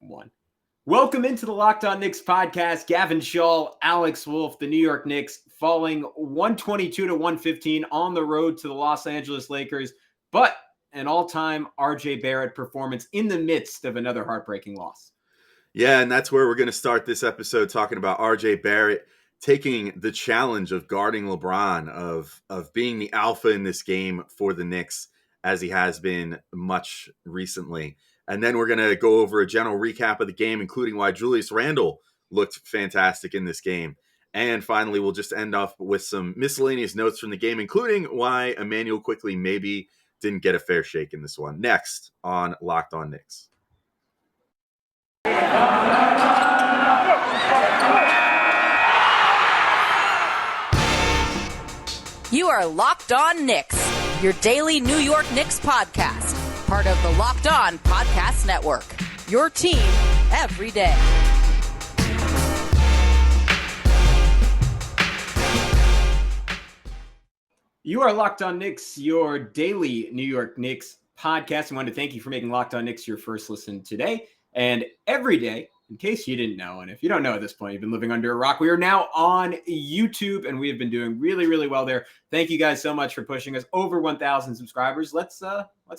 one. Welcome into the Locked On Knicks podcast. Gavin, Alex Wolf, the New York Knicks falling 122-115 on the road to the Los Angeles Lakers, but an all-time RJ Barrett performance in the midst of another heartbreaking loss. Yeah, and that's where we're going to start this episode, talking about RJ Barrett taking the challenge of guarding LeBron, of being the alpha in this game for the Knicks, as he has been much recently. And then we're going to go over a general recap of the game, including why Julius Randle looked fantastic in this game. And finally, we'll just end off with some miscellaneous notes from the game, including why Immanuel Quickley maybe didn't get a fair shake in this one. Next on Locked On Knicks. You are Locked On Knicks, your daily New York Knicks podcast, part of the Locked On Podcast Network, your team every day. You are Locked On Knicks, your daily New York Knicks podcast. I want to thank you for making Locked On Knicks your first listen today and every day. In case you didn't know, and if you don't know at this point, you've been living under a rock. We are now on YouTube, and we have been doing really, really well there. Thank you guys so much for pushing us over 1,000 subscribers. Let's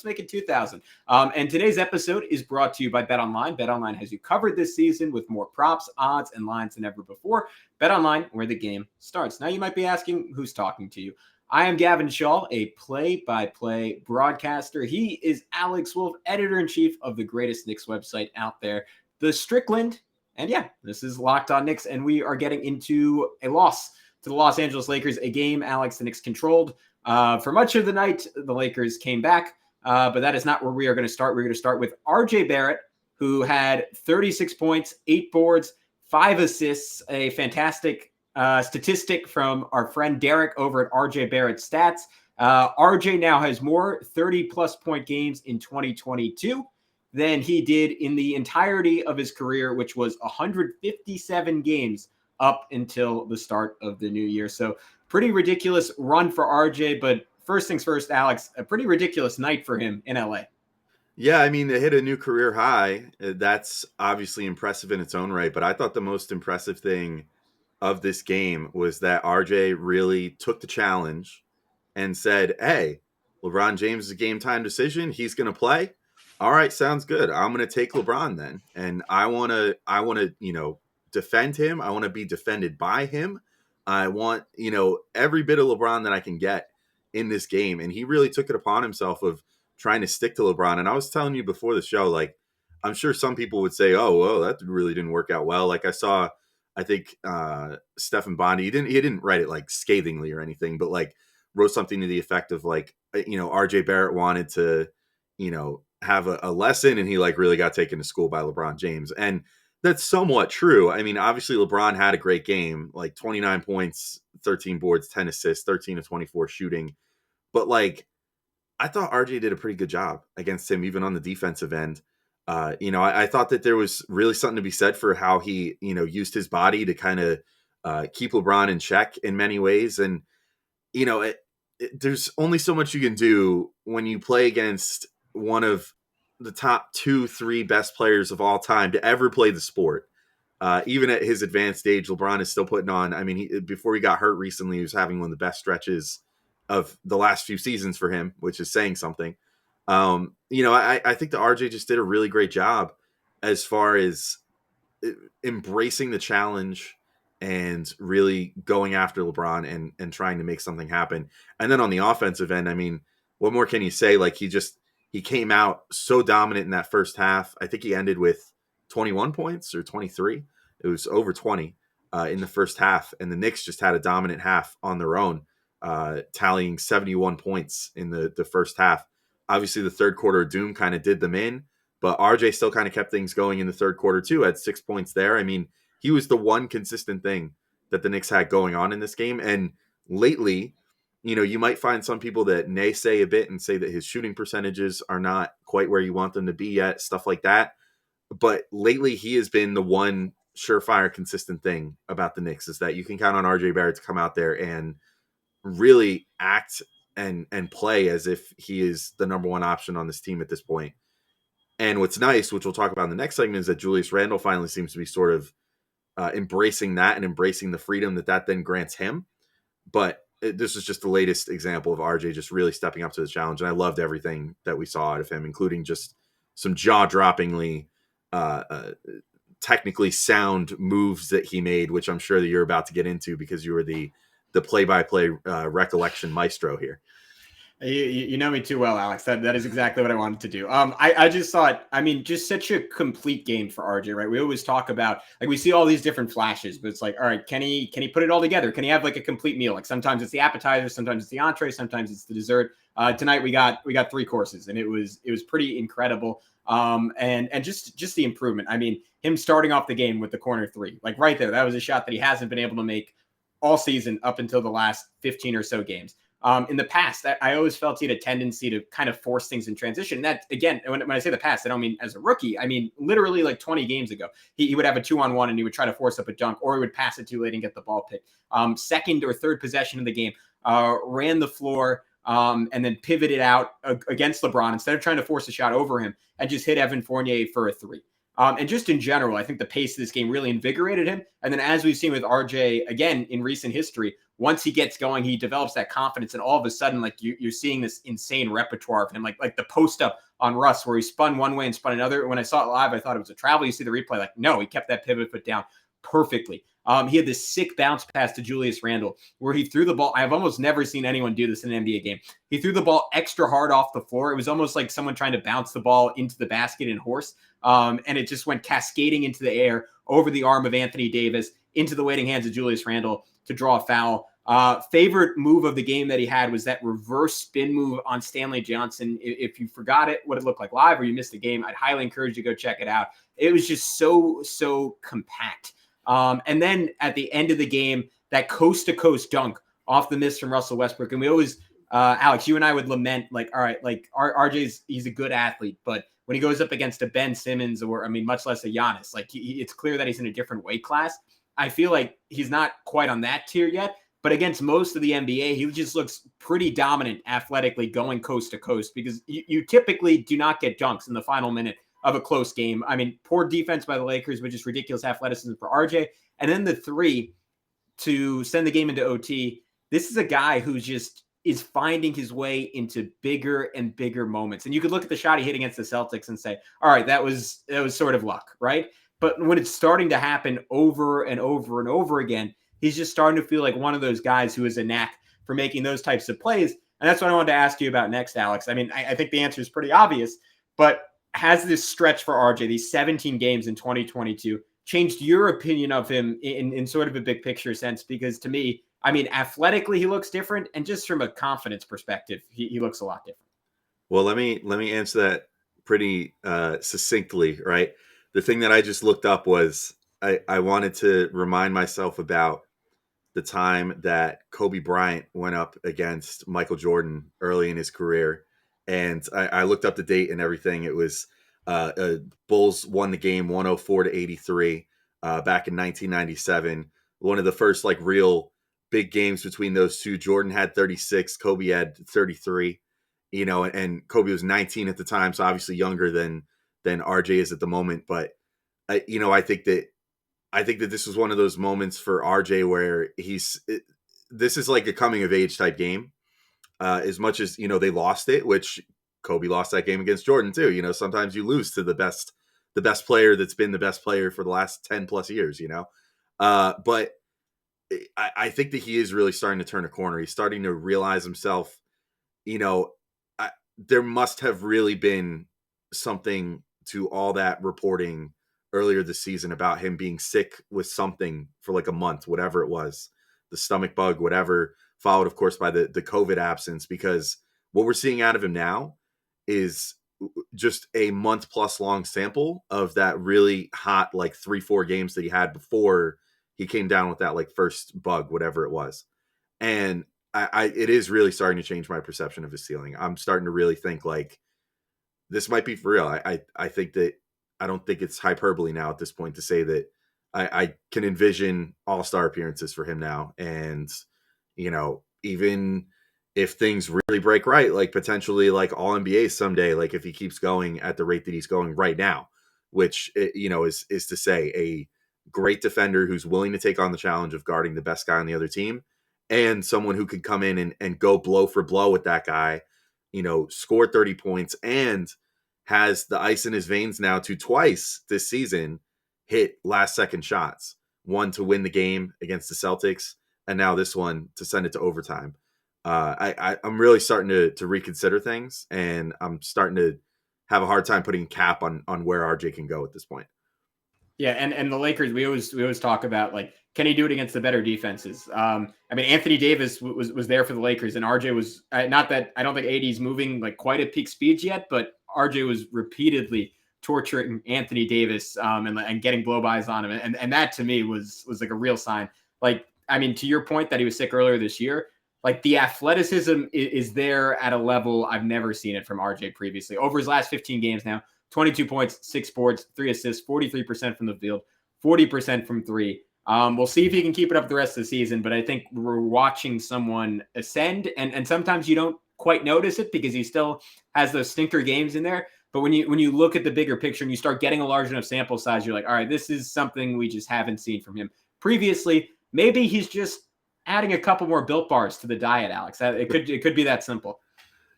make it 2,000. And today's episode is brought to you by BetOnline. BetOnline has you covered this season with more props, odds, and lines than ever before. BetOnline, where the game starts. Now you might be asking, who's talking to you? I am Gavin, a play-by-play broadcaster. He is Alex Wolf, editor-in-chief of the greatest Knicks website out there, The Strickland. And yeah, this is Locked On Knicks, and we are getting into a loss to the Los Angeles Lakers, a game the Knicks controlled. For much of the night, the Lakers came back, but that is not where we are going to start. We're going to start with RJ Barrett, who had 36 points, 8 boards, 5 assists, a fantastic statistic from our friend Derek over at RJ Barrett Stats. RJ now has more 30-plus point games in 2022 than he did in the entirety of his career, which was 157 games up until the start of the new year. So pretty ridiculous run for RJ, but first things first, Alex, a pretty ridiculous night for him in LA. Yeah, I mean, they hit a new career high. That's obviously impressive in its own right, but I thought the most impressive thing of this game was that RJ really took the challenge and said, hey, LeBron James is a game time decision. He's going to play. All right, sounds good. I'm going to take LeBron then. And I want to, defend him. I want to be defended by him. I want, every bit of LeBron that I can get in this game. And he really took it upon himself of trying to stick to LeBron. And I was telling you before the show, like, I'm sure some people would say, oh, well, that really didn't work out well. Like I think Stephen Bondi, he didn't write it like scathingly or anything, but like wrote something to the effect of like, RJ Barrett wanted to, have a lesson, and he like really got taken to school by LeBron James. And that's somewhat true. I mean, obviously LeBron had a great game, like 29 points, 13 boards, 10 assists, 13 of 24 shooting. But like, I thought RJ did a pretty good job against him, even on the defensive end. I thought that there was really something to be said for how he, used his body to kind of keep LeBron in check in many ways. And, there's only so much you can do when you play against one of the top 2-3 best players of all time to ever play the sport. Even at his advanced age, LeBron is still putting on. I mean, before he got hurt recently, he was having one of the best stretches of the last few seasons for him, which is saying something. I think that RJ just did a really great job as far as embracing the challenge and really going after LeBron and trying to make something happen. And then on the offensive end, I mean, what more can you say? Like he came out so dominant in that first half. I think he ended with 21 points or 23. It was over 20 in the first half. And the Knicks just had a dominant half on their own, tallying 71 points in the first half. Obviously, the third quarter of doom kind of did them in, but RJ still kind of kept things going in the third quarter too, had 6 points there. I mean, he was the one consistent thing that the Knicks had going on in this game. And lately, you might find some people that naysay a bit and say that his shooting percentages are not quite where you want them to be yet, stuff like that. But lately, he has been the one surefire consistent thing about the Knicks, is that you can count on RJ Barrett to come out there and really act and play as if he is the number one option on this team at this point. And what's nice, which we'll talk about in the next segment, is that Julius Randle finally seems to be sort of embracing that and embracing the freedom that then grants him. But this is just the latest example of RJ just really stepping up to the challenge. And I loved everything that we saw out of him, including just some jaw-droppingly technically sound moves that he made, which I'm sure that you're about to get into because you were the play-by-play recollection maestro here. You know me too well, Alex. That is exactly what I wanted to do. I just thought, I mean, just such a complete game for RJ, right? We always talk about, like, we see all these different flashes, but it's like, all right, can he put it all together? Can he have like a complete meal? Like sometimes it's the appetizer, sometimes it's the entree, sometimes it's the dessert. Tonight we got 3 courses, and it was pretty incredible. And just the improvement. I mean, him starting off the game with the corner 3, like right there, that was a shot that he hasn't been able to make all season up until the last 15 or so games. In the past, I always felt he had a tendency to kind of force things in transition. That, again, when I say the past, I don't mean as a rookie. I mean literally like 20 games ago. He would have a 2-on-1 and he would try to force up a dunk, or he would pass it too late and get the ball picked. Second or third possession of the game, ran the floor and then pivoted out against LeBron instead of trying to force a shot over him, and just hit Evan Fournier for a 3. And just in general, I think the pace of this game really invigorated him. And then as we've seen with RJ, again, in recent history, once he gets going, he develops that confidence. And all of a sudden, like you're seeing this insane repertoire of him, like the post up on Russ, where he spun one way and spun another. When I saw it live, I thought it was a travel. You see the replay, like, no, he kept that pivot foot down perfectly. He had this sick bounce pass to Julius Randle where he threw the ball. I've almost never seen anyone do this in an NBA game. He threw the ball extra hard off the floor. It was almost like someone trying to bounce the ball into the basket in horse. And it just went cascading into the air over the arm of Anthony Davis into the waiting hands of Julius Randle to draw a foul. Favorite move of the game that he had was that reverse spin move on Stanley Johnson. If you forgot it, what it looked like live, or you missed the game, I'd highly encourage you to go check it out. It was just so compact. And then at the end of the game, that coast-to-coast dunk off the miss from Russell Westbrook. And we always, Alex, you and I would lament, like, all right, like RJ's, he's a good athlete, but when he goes up against a Ben Simmons or, I mean, much less a Giannis, like it's clear that he's in a different weight class. I feel like he's not quite on that tier yet, but against most of the NBA, he just looks pretty dominant athletically going coast to coast, because you typically do not get dunks in the final minute of a close game. I mean, poor defense by the Lakers, but just ridiculous athleticism for RJ. And then the 3 to send the game into OT. This is a guy who just is finding his way into bigger and bigger moments. And you could look at the shot he hit against the Celtics and say, all right, that was sort of luck, right? But when it's starting to happen over and over and over again, he's just starting to feel like one of those guys who has a knack for making those types of plays. And that's what I wanted to ask you about next, Alex. I mean, I think the answer is pretty obvious, but has this stretch for RJ, these 17 games in 2022, changed your opinion of him in sort of a big picture sense? Because to me, I mean, athletically, he looks different. And just from a confidence perspective, he looks a lot different. Well, let me answer that pretty succinctly, right? The thing that I just looked up was I wanted to remind myself about the time that Kobe Bryant went up against Michael Jordan early in his career. And I looked up the date and everything. It was Bulls won the game 104-83 back in 1997. One of the first like real big games between those two. Jordan had 36, Kobe had 33. You know, and Kobe was 19 at the time, so obviously younger than RJ is at the moment. But I think that this was one of those moments for RJ where this is like a coming of age type game. As much as, they lost it, which Kobe lost that game against Jordan too. Sometimes you lose to the best player that's been the best player for the last 10 plus years, but I think that he is really starting to turn a corner. He's starting to realize himself, there must have really been something to all that reporting earlier this season about him being sick with something for like a month, whatever it was, the stomach bug, whatever, followed, of course, by the COVID absence, because what we're seeing out of him now is just a month plus long sample of that really hot, like 3-4 games that he had before he came down with that like first bug, whatever it was. And it is really starting to change my perception of his ceiling. I'm starting to really think like this might be for real. I think that I don't think it's hyperbole now at this point to say that I can envision all-star appearances for him now. And, even if things really break right, like potentially like all NBA someday, like if he keeps going at the rate that he's going right now, which is to say a great defender who's willing to take on the challenge of guarding the best guy on the other team, and someone who could come in and go blow for blow with that guy, score 30 points, and has the ice in his veins now to twice this season hit last second shots, one to win the game against the Celtics, and now this one to send it to overtime. I'm really starting to reconsider things, and I'm starting to have a hard time putting cap on where RJ can go at this point. Yeah, and the Lakers, we always talk about, like, can he do it against the better defenses? I mean, Anthony Davis was there for the Lakers, and RJ was not that I don't think AD's moving like quite at peak speeds yet, but RJ was repeatedly torturing Anthony Davis and getting blow-bys on him, and that to me was like a real sign. Like, I mean, to your point that he was sick earlier this year, like the athleticism is there at a level I've never seen it from RJ previously. Over his last 15 games now, 22 points, 6 boards, 3 assists, 43% from the field, 40% from three. We'll see if he can keep it up the rest of the season, but I think we're watching someone ascend, and sometimes you don't quite notice it because he still has those stinker games in there. But when you look at the bigger picture and you start getting a large enough sample size, you're like, all right, this is something we just haven't seen from him previously. Maybe he's just adding a couple more Built Bars to the diet, Alex. It could be that simple.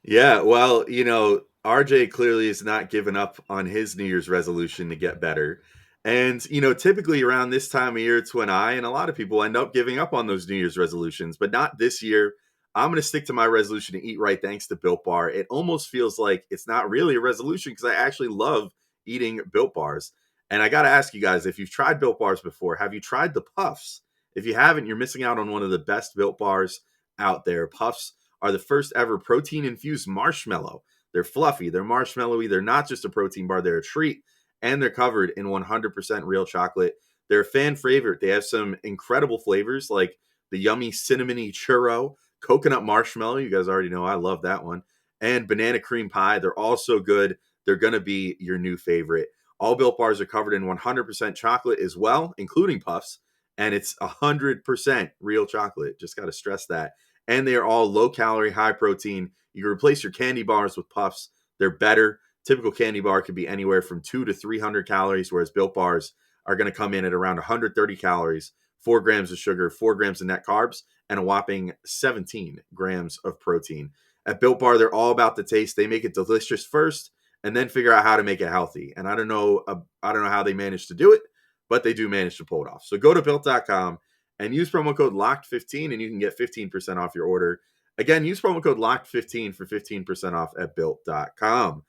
Yeah, well, RJ clearly is not giving up on his New Year's resolution to get better. And, typically around this time of year, it's when I and a lot of people end up giving up on those New Year's resolutions, but not this year. I'm going to stick to my resolution to eat right thanks to Built Bar. It almost feels like it's not really a resolution because I actually love eating Built Bars. And I got to ask you guys, if you've tried Built Bars before, have you tried the Puffs? If you haven't, you're missing out on one of the best Built Bars out there. Puffs are the first ever protein-infused marshmallow. They're fluffy, they're marshmallowy, they're not just a protein bar, they're a treat, and they're covered in 100% real chocolate. They're a fan favorite. They have some incredible flavors like the yummy cinnamony churro, coconut marshmallow, you guys already know I love that one, and banana cream pie. They're all so good. They're going to be your new favorite. All Built Bars are covered in 100% chocolate as well, including Puffs, and it's 100% real chocolate. Just got to stress that. And they are all low calorie, high protein. You can replace your candy bars with Puffs. They're better. Typical candy bar could be anywhere from 200 to 300 calories, whereas Built Bars are going to come in at around 130 calories, 4 grams of sugar, 4 grams of net carbs, and a whopping 17 grams of protein. At Built Bar, they're all about the taste. They make it delicious first and then figure out how to make it healthy. And I don't know how they manage to do it, but they do manage to pull it off. So go to Built.com and use promo code LOCKED15 and you can get 15% off your order. Again, use promo code LOCKED15 for 15% off at Built.com.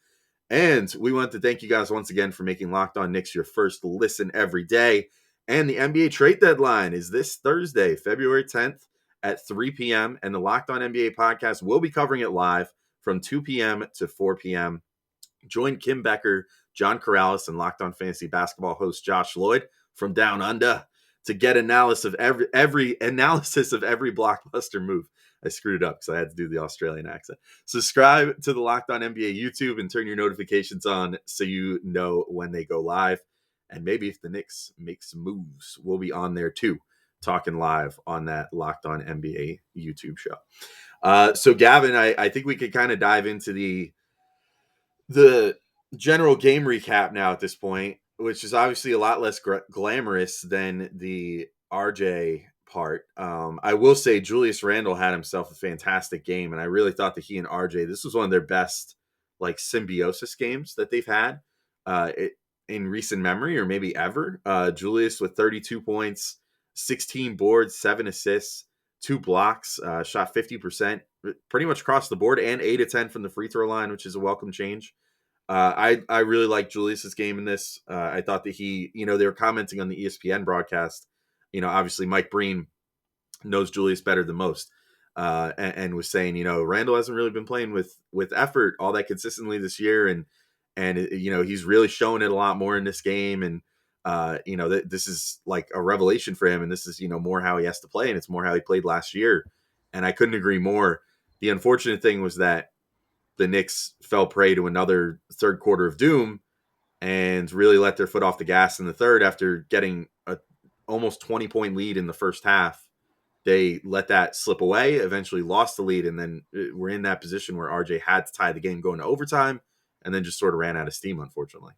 And we want to thank you guys once again for making Locked On Knicks your first listen every day. And the NBA trade deadline is this Thursday, February 10th at 3 p.m. And the Locked On NBA podcast will be covering it live from 2 p.m. to 4 p.m. Join Kim Becker, John Corrales, and Locked On Fantasy Basketball host Josh Lloyd from Down Under to get analysis of every blockbuster move. I screwed it up because I had to do the Australian accent. Subscribe to the Locked On NBA YouTube and turn your notifications on so you know when they go live. And maybe if the Knicks make some moves, we'll be on there too, talking live on that Locked On NBA YouTube show. So Gavin, I think we could kind of dive into the general game recap now at this point, which is obviously a lot less glamorous than the RJ part. I will say Julius Randle had himself a fantastic game, and I really thought that he and RJ, this was one of their best like symbiosis games that they've had in recent memory, or maybe ever. Julius with 32 points, 16 boards, 7 assists, 2 blocks, shot 50%, pretty much across the board, and 8 of 10 from the free throw line, which is a welcome change. I really like Julius's game in this. I thought that he, they were commenting on the ESPN broadcast. Obviously Mike Breen knows Julius better than most, and was saying, Randle hasn't really been playing with effort all that consistently this year, and he's really showing it a lot more in this game, and this is like a revelation for him, and this is more how he has to play, and it's more how he played last year, and I couldn't agree more. The unfortunate thing was that the Knicks fell prey to another third quarter of doom and really let their foot off the gas in the third after getting a almost 20-point lead in the first half. they let that slip away, eventually lost the lead, and then we're in that position where RJ had to tie the game going to overtime, and then just sort of ran out of steam, unfortunately.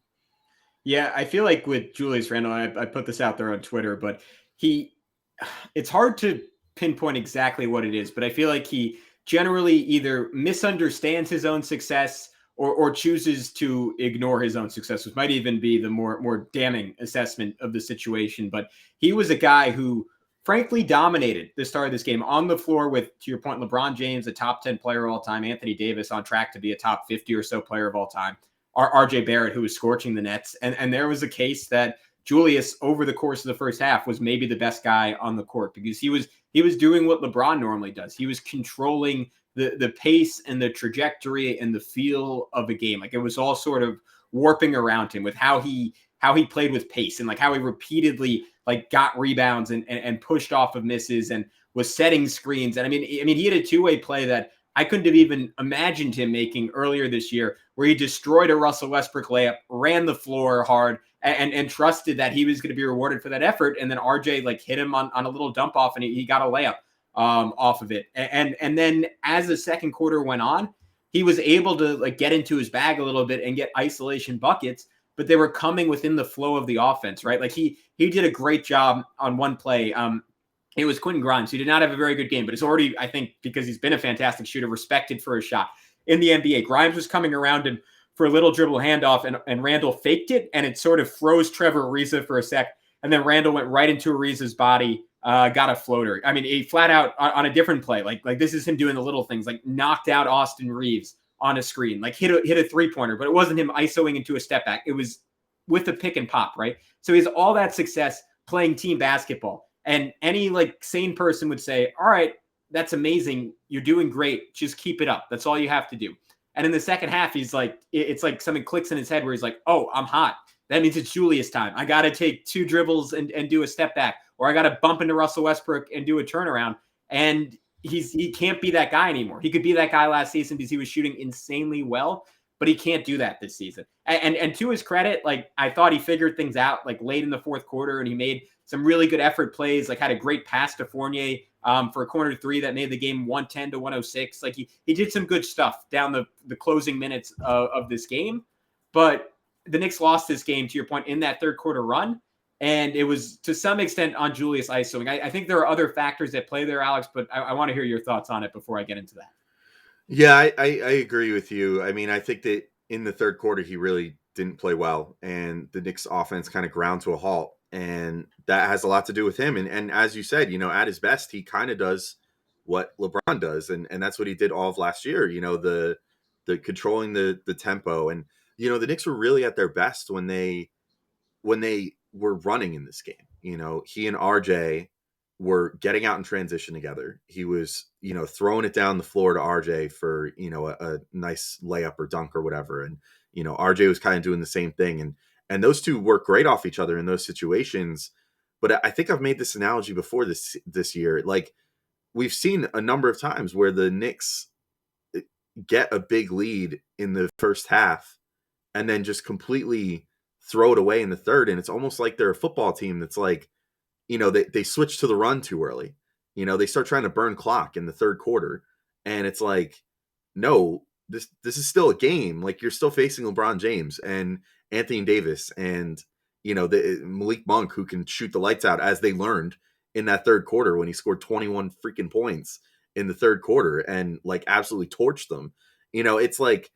Yeah, I feel like with Julius Randle, I put this out there on Twitter, but it's hard to pinpoint exactly what it is, but I feel like he generally either misunderstands his own success or chooses to ignore his own success, which might even be the more damning assessment of the situation. But he was a guy who frankly dominated the start of this game on the floor with, to your point, LeBron James, a top 10 player of all time, Anthony Davis on track to be a top 50 or so player of all time, RJ Barrett, who was scorching the Nets. And there was a case that Julius, over the course of the first half, was maybe the best guy on the court because he was doing what LeBron normally does. He was controlling the pace and the trajectory and the feel of a game. Like it was all sort of warping around him with how he played with pace and like how he repeatedly like got rebounds and pushed off of misses and was setting screens. And I mean, he had a two-way play that I couldn't have even imagined him making earlier this year, where he destroyed a Russell Westbrook layup, ran the floor hard, and trusted that he was going to be rewarded for that effort. And then RJ like hit him on a little dump off, and he got a layup off of it. And then as the second quarter went on, he was able to like get into his bag a little bit and get isolation buckets, but they were coming within the flow of the offense, right? Like he did a great job on one play. It was Quentin Grimes. He did not have a very good game, but it's already, I think, because he's been a fantastic shooter, respected for his shot. In the NBA, Grimes was coming around him for a little dribble handoff, and Randle faked it, and it sort of froze Trevor Ariza for a sec, and then Randle went right into Ariza's body, got a floater. I mean, he flat out on a different play, like this is him doing the little things, like knocked out Austin Reeves on a screen, like hit a three-pointer, but it wasn't him isoing into a step back. It was with a pick and pop, right? So he has all that success playing team basketball. And any like sane person would say, all right, that's amazing. You're doing great. Just keep it up. That's all you have to do. And in the second half, he's like, it's like something clicks in his head where he's like, oh, I'm hot. That means it's Julius time. I got to take two dribbles and do a step back, or I got to bump into Russell Westbrook and do a turnaround. And he can't be that guy anymore. He could be that guy last season because he was shooting insanely well, but he can't do that this season. And to his credit, like I thought he figured things out like late in the fourth quarter, and he made some really good effort plays, like had a great pass to Fournier for a corner three that made the game 110 to 106. Like he did some good stuff down the closing minutes of this game. But the Knicks lost this game, to your point, in that third quarter run. And it was to some extent on Julius isoing. I think there are other factors that play there, Alex, but I want to hear your thoughts on it before I get into that. Yeah, I agree with you. I mean, I think that in the third quarter, he really didn't play well, and the Knicks offense kind of ground to a halt. And that has a lot to do with him. And as you said, at his best, he kind of does what LeBron does. And that's what he did all of last year, the controlling the tempo. And, the Knicks were really at their best when they were running in this game. He and RJ were getting out in transition together. He was, throwing it down the floor to RJ for, a nice layup or dunk or whatever. And, RJ was kind of doing the same thing. And those two work great off each other in those situations. But I think I've made this analogy before this year. Like we've seen a number of times where the Knicks get a big lead in the first half and then just completely throw it away in the third. And it's almost like they're a football team that's like, they switch to the run too early. They start trying to burn clock in the third quarter. And it's like, no, this is still a game. Like you're still facing LeBron James and Anthony Davis and, the Malik Monk, who can shoot the lights out, as they learned in that third quarter when he scored 21 freaking points in the third quarter and like absolutely torched them. It's like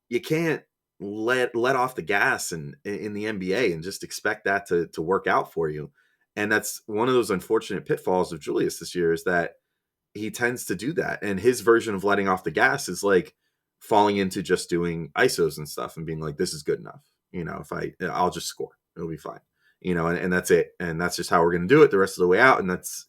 you can't let off the gas in the NBA and just expect that to work out for you. And that's one of those unfortunate pitfalls of Julius this year, is that he tends to do that. And his version of letting off the gas is like falling into just doing ISOs and stuff and being like, this is good enough. If I'll just score, it'll be fine, and that's it. And that's just how we're going to do it the rest of the way out. And that's,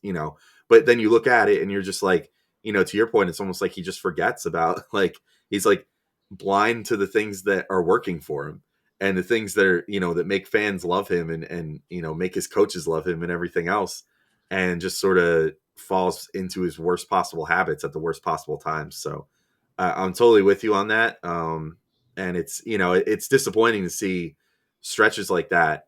but then you look at it and you're just like, to your point, it's almost like he just forgets about, like, he's like blind to the things that are working for him and the things that are, that make fans love him and, make his coaches love him and everything else. And just sort of falls into his worst possible habits at the worst possible times. So I'm totally with you on that. And it's, it's disappointing to see stretches like that,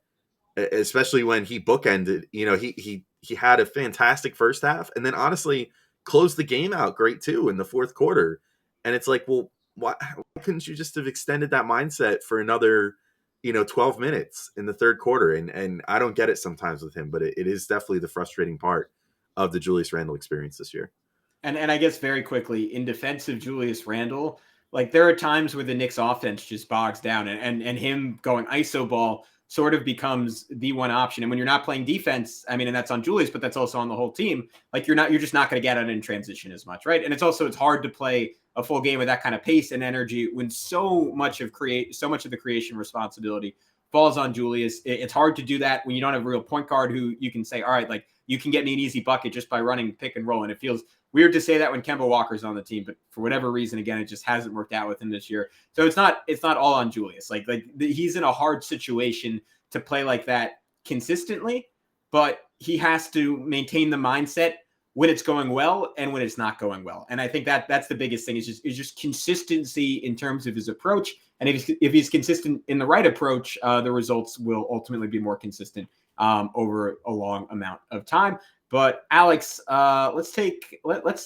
especially when he bookended, he he had a fantastic first half, and then honestly closed the game out great too in the fourth quarter. And it's like, well, why couldn't you just have extended that mindset for another, 12 minutes in the third quarter? And I don't get it sometimes with him, but it is definitely the frustrating part of the Julius Randle experience this year. And I guess very quickly, in defense of Julius Randle, like there are times where the Knicks offense just bogs down and him going ISO ball sort of becomes the one option. And when you're not playing defense, I mean, and that's on Julius, but that's also on the whole team. Like you're just not going to get out in transition as much, right? And it's hard to play a full game with that kind of pace and energy when so much of the creation responsibility falls on Julius. It's hard to do that when you don't have a real point guard who you can say, all right, like you can get me an easy bucket just by running pick and roll. And it feels weird to say that when Kemba Walker's on the team, but for whatever reason, again, it just hasn't worked out with him this year. So it's not all on Julius. He's in a hard situation to play like that consistently, but he has to maintain the mindset when it's going well and when it's not going well. And I think that's the biggest thing is just consistency in terms of his approach. And if he's consistent in the right approach, the results will ultimately be more consistent over a long amount of time. But Alex, let's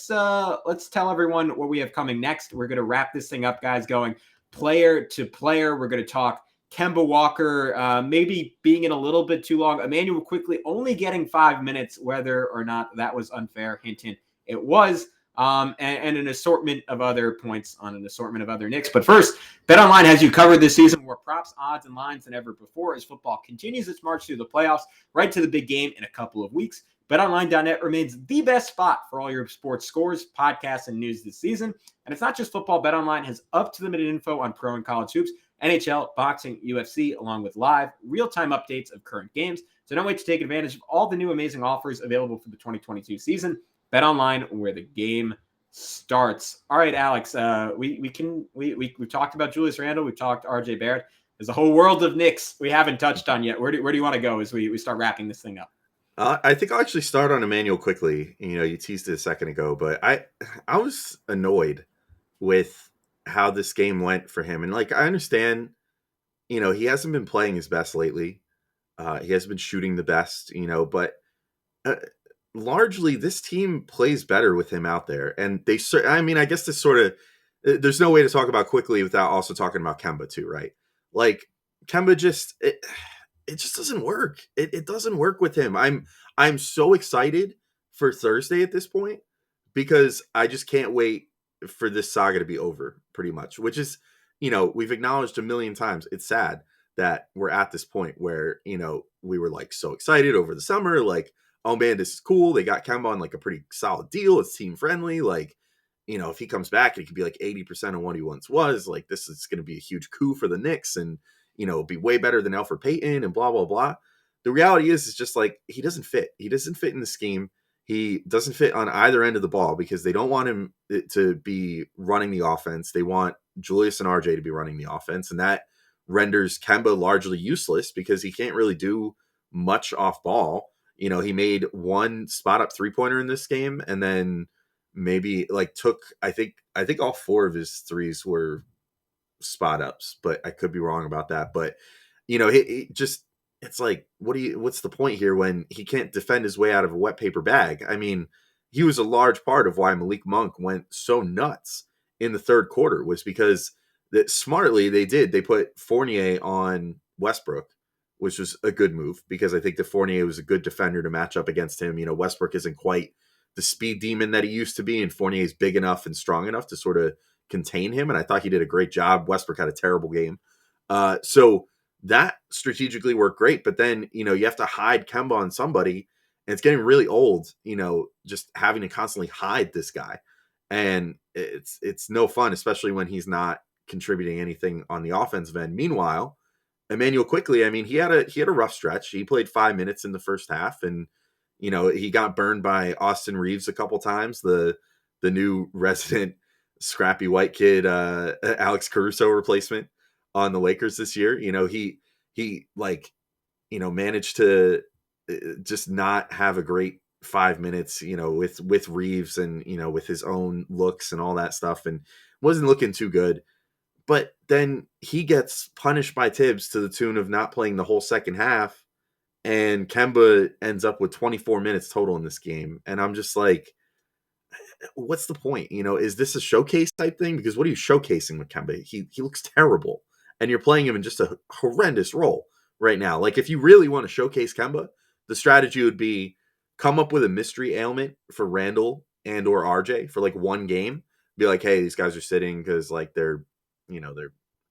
tell everyone what we have coming next. We're going to wrap this thing up, guys, going player to player. We're going to talk Kemba Walker, maybe being in a little bit too long. Immanuel Quickley only getting 5 minutes, whether or not that was unfair. Hint, hint, it was. And an assortment of other points on an assortment of other Knicks. But first, BetOnline has you covered this season. More props, odds, and lines than ever before as football continues its march through the playoffs, right to the big game in a couple of weeks. BetOnline.net remains the best spot for all your sports scores, podcasts, and news this season. And it's not just football. BetOnline has up-to-the-minute info on pro and college hoops, NHL, boxing, UFC, along with live, real-time updates of current games. So don't wait to take advantage of all the new amazing offers available for the 2022 season. BetOnline, where the game starts. All right, Alex, we've talked about Julius Randle. We've talked RJ Barrett. There's a whole world of Knicks we haven't touched on yet. Where do you want to go as we start wrapping this thing up? I think I'll actually start on Immanuel Quickley. You teased it a second ago, but I was annoyed with how this game went for him. And I understand, he hasn't been playing his best lately. He hasn't been shooting the best, but largely this team plays better with him out there. And I guess this sort of, there's no way to talk about Quickley without also talking about Kemba too, right? Kemba just, it just doesn't work. It doesn't work with him. I'm so excited for Thursday at this point because I just can't wait for this saga to be over pretty much, which is, we've acknowledged a million times. It's sad that we're at this point where, we were so excited over the summer, oh man, this is cool. They got Kemba on a pretty solid deal. It's team friendly. If he comes back, it could be 80% of what he once was. This is going to be a huge coup for the Knicks and, be way better than Elfrid Payton and blah, blah, blah. The reality is just he doesn't fit. He doesn't fit in the scheme. He doesn't fit on either end of the ball because they don't want him to be running the offense. They want Julius and RJ to be running the offense. And that renders Kemba largely useless because he can't really do much off ball. He made one spot up 3-pointer in this game. And then maybe took, I think all 4 of his threes were spot ups, but I could be wrong about that. But he just, it's what's the point here when he can't defend his way out of a wet paper bag? I mean, he was a large part of why Malik Monk went so nuts in the third quarter was because smartly they put Fournier on Westbrook, which was a good move because I think that Fournier was a good defender to match up against him. Westbrook isn't quite the speed demon that he used to be, and Fournier is big enough and strong enough to sort of contain him, and I thought he did a great job. Westbrook had a terrible game. So that strategically worked great, but then, you have to hide Kemba on somebody, and it's getting really old, just having to constantly hide this guy. And it's no fun, especially when he's not contributing anything on the offensive end. Meanwhile, Immanuel Quickley, he had a rough stretch. He played 5 minutes in the first half, and, he got burned by Austin Reeves a couple times, the new resident scrappy white kid, Alex Caruso replacement on the Lakers this year. He managed to just not have a great 5 minutes, with Reeves and, with his own looks and all that stuff, and wasn't looking too good. But then he gets punished by Tibbs to the tune of not playing the whole second half. and Kemba ends up with 24 minutes total in this game. And I'm just like, what's the point? Is this a showcase type thing? Because what are you showcasing with Kemba? He looks terrible. And you're playing him in just a horrendous role right now. Like, if you really want to showcase Kemba, the strategy would be come up with a mystery ailment for Randle and or RJ for like one game. Be like, hey, these guys are sitting because like their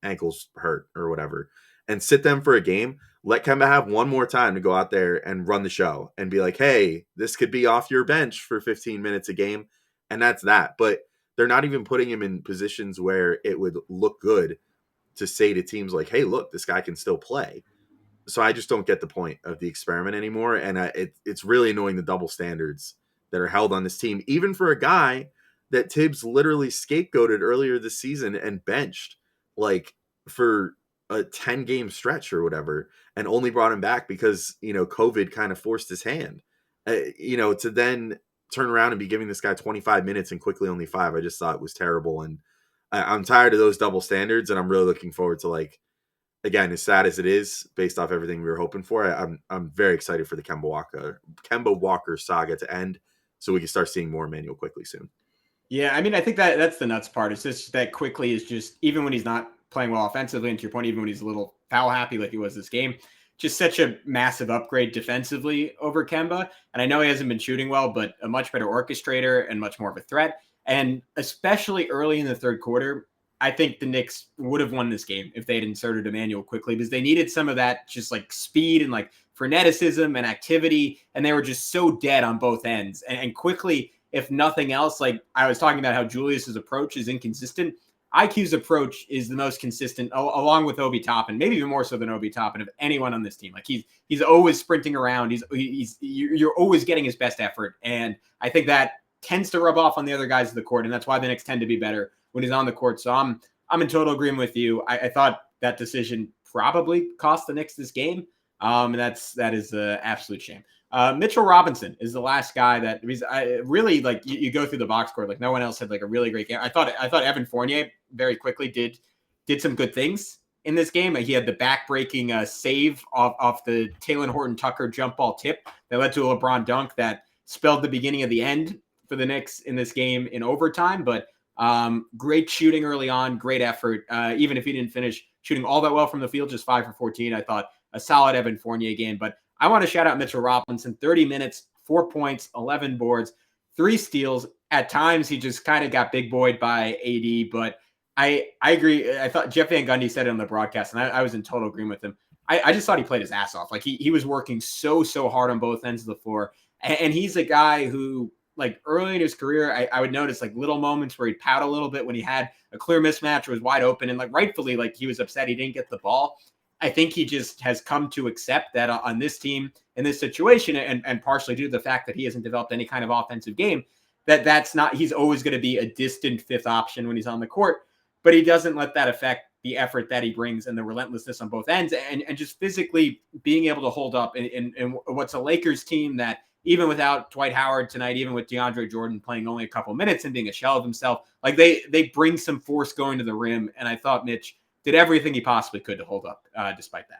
ankles hurt or whatever. And sit them for a game. Let Kemba have one more time to go out there and run the show and be like, hey, this could be off your bench for 15 minutes a game. And that's that. But they're not even putting him in positions where it would look good to say to teams like, hey, look, this guy can still play. So I just don't get the point of the experiment anymore. And it's really annoying, the double standards that are held on this team, even for a guy that Tibbs literally scapegoated earlier this season and benched like for a 10-game stretch or whatever, and only brought him back because, COVID kind of forced his hand, to then turn around and be giving this guy 25 minutes and Quickley only 5. I just thought it was terrible. And I'm tired of those double standards. And I'm really looking forward to, like, again, as sad as it is based off everything we were hoping for, I'm very excited for the Kemba Walker saga to end so we can start seeing more Immanuel Quickley soon. Yeah, I mean, I think that's the nuts part. It's just that Quickley is just, even when he's not playing well offensively, and to your point, even when he's a little foul happy like he was this game, just such a massive upgrade defensively over Kemba. And I know he hasn't been shooting well, but a much better orchestrator and much more of a threat. And especially early in the third quarter, I think the Knicks would have won this game if they had inserted Immanuel Quickley, because they needed some of that just like speed and like freneticism and activity. And they were just so dead on both ends. And Quickley, if nothing else, like I was talking about how Julius's approach is inconsistent, IQ's approach is the most consistent, along with Obi Toppin, maybe even more so than Obi Toppin, of anyone on this team. Like he's always sprinting around. You're always getting his best effort, and I think that tends to rub off on the other guys of the court, and that's why the Knicks tend to be better when he's on the court. So I'm in total agreement with you. I thought that decision probably cost the Knicks this game, and that is an absolute shame. Mitchell Robinson is the last guy that really, like, you go through the box score, like no one else had like a really great game. I thought Evan Fournier very quickly did some good things in this game. He had the back-breaking save off the Talen Horton-Tucker jump ball tip that led to a LeBron dunk that spelled the beginning of the end for the Knicks in this game in overtime. But great shooting early on, great effort. Even if he didn't finish shooting all that well from the field, just 5 for 14, I thought a solid Evan Fournier game. But I want to shout out Mitchell Robinson, 30 minutes, 4 points, 11 boards, 3 steals. At times, he just kind of got big boyed by AD, but I agree. I thought Jeff Van Gundy said it on the broadcast, and I was in total agreement with him. I just thought he played his ass off. Like he was working so hard on both ends of the floor. And he's a guy who, like, early in his career, I would notice like little moments where he'd pout a little bit when he had a clear mismatch or was wide open, and like rightfully, like he was upset he didn't get the ball. I think he just has come to accept that on this team in this situation, and partially due to the fact that he hasn't developed any kind of offensive game, that's not, he's always going to be a distant fifth option when he's on the court, but he doesn't let that affect the effort that he brings and the relentlessness on both ends, and just physically being able to hold up in what's a Lakers team that, even without Dwight Howard tonight, even with DeAndre Jordan playing only a couple minutes and being a shell of himself, like they bring some force going to the rim. And I thought Mitch did everything he possibly could to hold up despite that.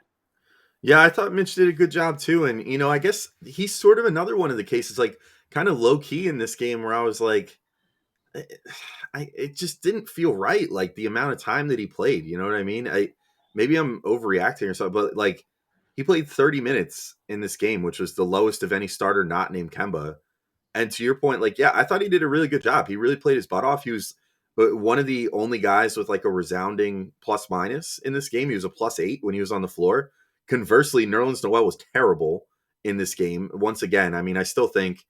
Yeah, I thought Mitch did a good job too. And, I guess he's sort of another one of the cases, like kind of low key in this game, where I was like, it just didn't feel right. Like the amount of time that he played, you know what I mean? Maybe I'm overreacting or something, but like he played 30 minutes in this game, which was the lowest of any starter not named Kemba. And to your point, like, yeah, I thought he did a really good job. He really played his butt off. He was one of the only guys with like a resounding plus minus in this game. He was a +8 when he was on the floor. Conversely, Nerlens Noel was terrible in this game. Once again, I mean, I still think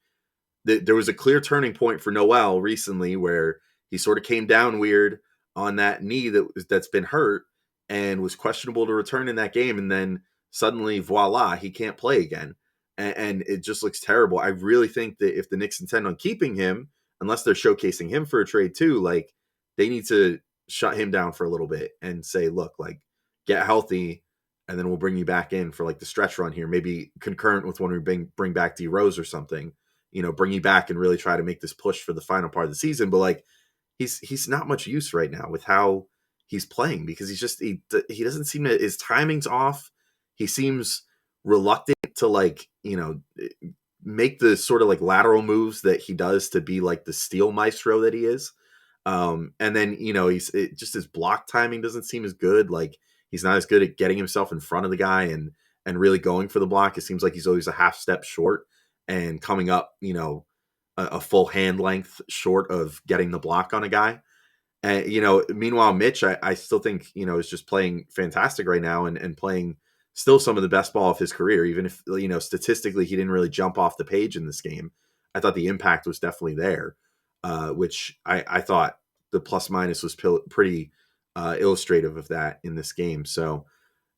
that there was a clear turning point for Noel recently where he sort of came down weird on that knee that's been hurt and was questionable to return in that game. And then suddenly, voila, he can't play again. And it just looks terrible. I really think that if the Knicks intend on keeping him, unless they're showcasing him for a trade too, like they need to shut him down for a little bit and say, look, like get healthy, and then we'll bring you back in for like the stretch run here, maybe concurrent with when we bring back D Rose or something, bring you back and really try to make this push for the final part of the season. But like he's not much use right now with how he's playing, because he doesn't seem to, his timing's off. He seems reluctant to like, make the sort of like lateral moves that he does to be like the steal maestro that he is. And then, just his block timing doesn't seem as good. Like he's not as good at getting himself in front of the guy and really going for the block. It seems like he's always a half step short and coming up, a full hand length short of getting the block on a guy. And, meanwhile, Mitch, I still think, is just playing fantastic right now and playing still some of the best ball of his career, even if, statistically he didn't really jump off the page in this game. I thought the impact was definitely there, which I thought the plus minus was pretty illustrative of that in this game. So,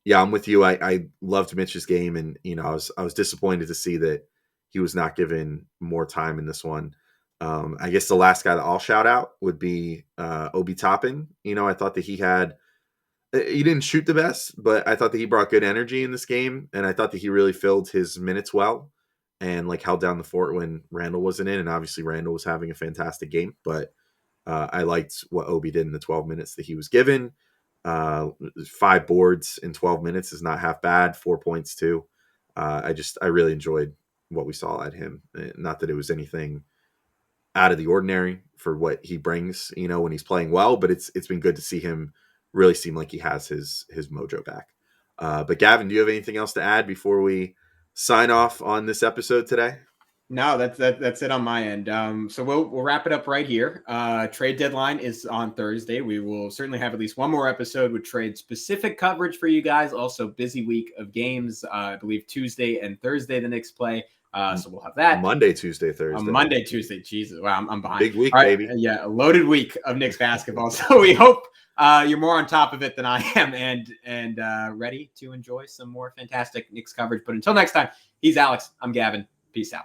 yeah, I'm with you. I loved Mitch's game, and, I was disappointed to see that he was not given more time in this one. I guess the last guy that I'll shout out would be Obi Toppin. I thought that he didn't shoot the best, but I thought that he brought good energy in this game, and I thought that he really filled his minutes well and like held down the fort when Randle wasn't in. And obviously Randle was having a fantastic game, but I liked what Obi did in the 12 minutes that he was given. 5 boards in 12 minutes is not half bad. 4 points too. I really enjoyed what we saw at him. Not that it was anything out of the ordinary for what he brings, when he's playing well, but it's been good to see him really seem like he has his mojo back. But Gavin, do you have anything else to add before we sign off on this episode today? No, that's it on my end. So we'll wrap it up right here. Trade deadline is on Thursday. We will certainly have at least one more episode with trade specific coverage for you guys. Also, busy week of games. I believe Tuesday and Thursday the Knicks play. So we'll have that Monday, Tuesday, Thursday. Monday, Tuesday. Jesus, wow, I'm behind. Big week, right, baby. Yeah, a loaded week of Knicks basketball. So we hope you're more on top of it than I am, and ready to enjoy some more fantastic Knicks coverage. But until next time, he's Alex. I'm Gavin. Peace out.